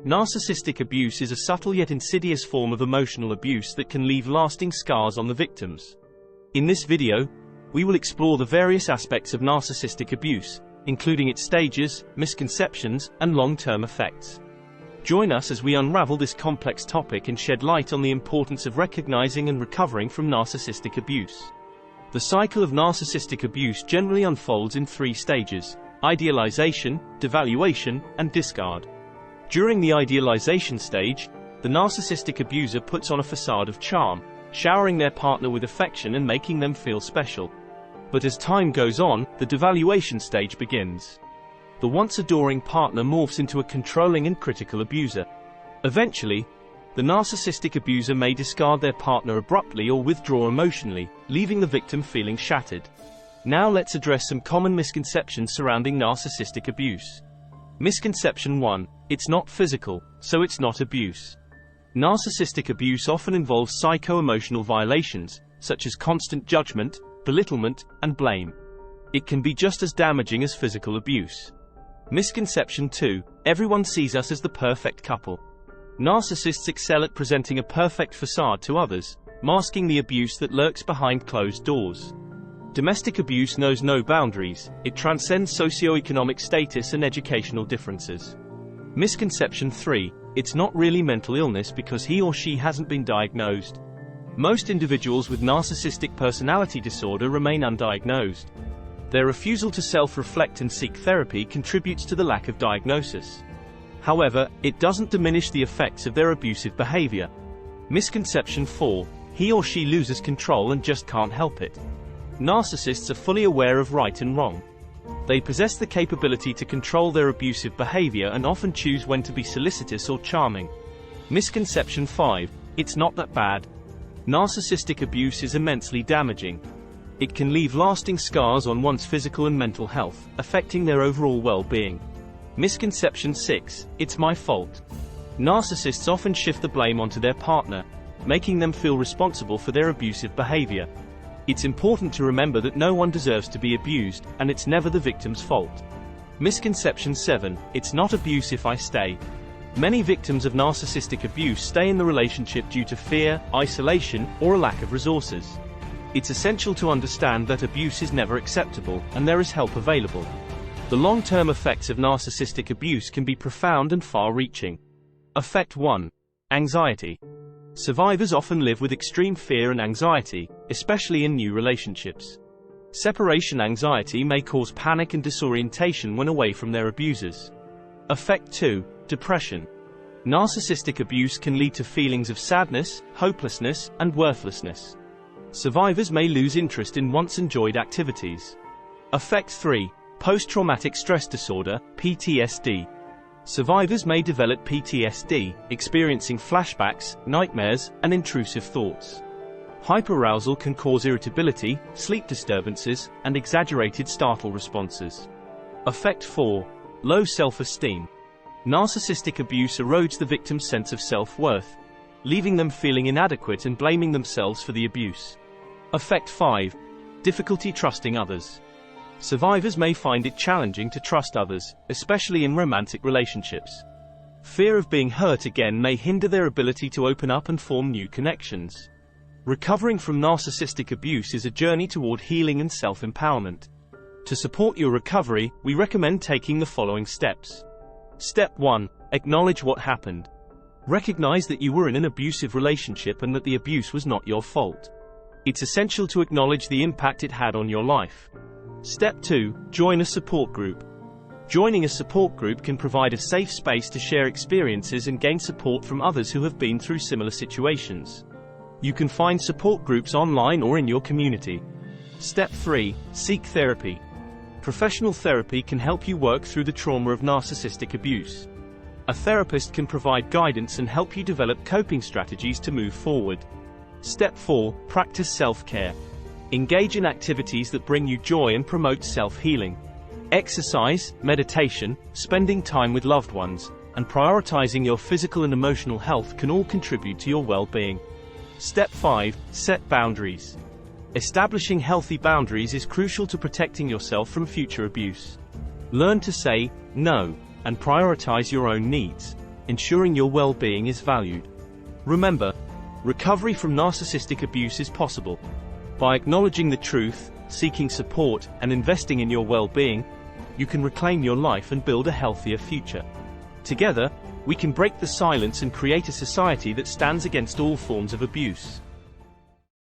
Narcissistic abuse is a subtle yet insidious form of emotional abuse that can leave lasting scars on the victims. In this video, we will explore the various aspects of narcissistic abuse, including its stages, misconceptions, and long-term effects. Join us as we unravel this complex topic and shed light on the importance of recognizing and recovering from narcissistic abuse. The cycle of narcissistic abuse generally unfolds in three stages: idealization, devaluation, and discard. During the idealization stage, the narcissistic abuser puts on a facade of charm, showering their partner with affection and making them feel special. But as time goes on, the devaluation stage begins. The once adoring partner morphs into a controlling and critical abuser. Eventually, the narcissistic abuser may discard their partner abruptly or withdraw emotionally, leaving the victim feeling shattered. Now let's address some common misconceptions surrounding narcissistic abuse. Misconception 1. It's not physical, so it's not abuse. Narcissistic abuse often involves psycho-emotional violations, such as constant judgment, belittlement, and blame. It can be just as damaging as physical abuse. Misconception 2. Everyone sees us as the perfect couple. Narcissists excel at presenting a perfect facade to others, masking the abuse that lurks behind closed doors. Domestic abuse knows no boundaries, it transcends socioeconomic status and educational differences. Misconception 3. It's not really mental illness because he or she hasn't been diagnosed. Most individuals with narcissistic personality disorder remain undiagnosed. Their refusal to self-reflect and seek therapy contributes to the lack of diagnosis. However, it doesn't diminish the effects of their abusive behavior. Misconception 4. He or she loses control and just can't help it. Narcissists are fully aware of right and wrong. They possess the capability to control their abusive behavior and often choose when to be solicitous or charming. Misconception 5. It's not that bad. Narcissistic abuse is immensely damaging. It can leave lasting scars on one's physical and mental health, affecting their overall well-being. Misconception 6. It's my fault. Narcissists often shift the blame onto their partner, making them feel responsible for their abusive behavior. It's important to remember that no one deserves to be abused, and it's never the victim's fault. Misconception 7. It's not abuse if I stay. Many victims of narcissistic abuse stay in the relationship due to fear, isolation, or a lack of resources. It's essential to understand that abuse is never acceptable, and there is help available. The long-term effects of narcissistic abuse can be profound and far-reaching. Effect 1. Anxiety. Survivors often live with extreme fear and anxiety, especially in new relationships. Separation anxiety may cause panic and disorientation when away from their abusers. Effect 2. Depression. Narcissistic abuse can lead to feelings of sadness, hopelessness, and worthlessness. Survivors may lose interest in once enjoyed activities. Effect 3. Post-traumatic stress disorder, PTSD. Survivors may develop PTSD, experiencing flashbacks, nightmares, and intrusive thoughts. Hyperarousal can cause irritability, sleep disturbances, and exaggerated startle responses. Effect 4. Low self-esteem. Narcissistic abuse erodes the victim's sense of self-worth, leaving them feeling inadequate and blaming themselves for the abuse. Effect 5. Difficulty trusting others. Survivors may find it challenging to trust others, especially in romantic relationships. Fear of being hurt again may hinder their ability to open up and form new connections. Recovering from narcissistic abuse is a journey toward healing and self-empowerment. To support your recovery, we recommend taking the following steps. Step 1. Acknowledge what happened. Recognize that you were in an abusive relationship and that the abuse was not your fault. It's essential to acknowledge the impact it had on your life. Step 2. Join a support group. Joining a support group can provide a safe space to share experiences and gain support from others who have been through similar situations. You can find support groups online or in your community. Step 3. Seek therapy. Professional therapy can help you work through the trauma of narcissistic abuse. A therapist can provide guidance and help you develop coping strategies to move forward. Step 4. Practice self-care. Engage in activities that bring you joy and promote self-healing. Exercise, meditation, spending time with loved ones, and prioritizing your physical and emotional health can all contribute to your well-being. Step 5. Set boundaries. Establishing healthy boundaries is crucial to protecting yourself from future abuse. Learn to say no and prioritize your own needs. ensuring your well-being is valued. Remember, recovery from narcissistic abuse is possible. By acknowledging the truth, seeking support, and investing in your well-being, you can reclaim your life and build a healthier future. Together, we can break the silence and create a society that stands against all forms of abuse.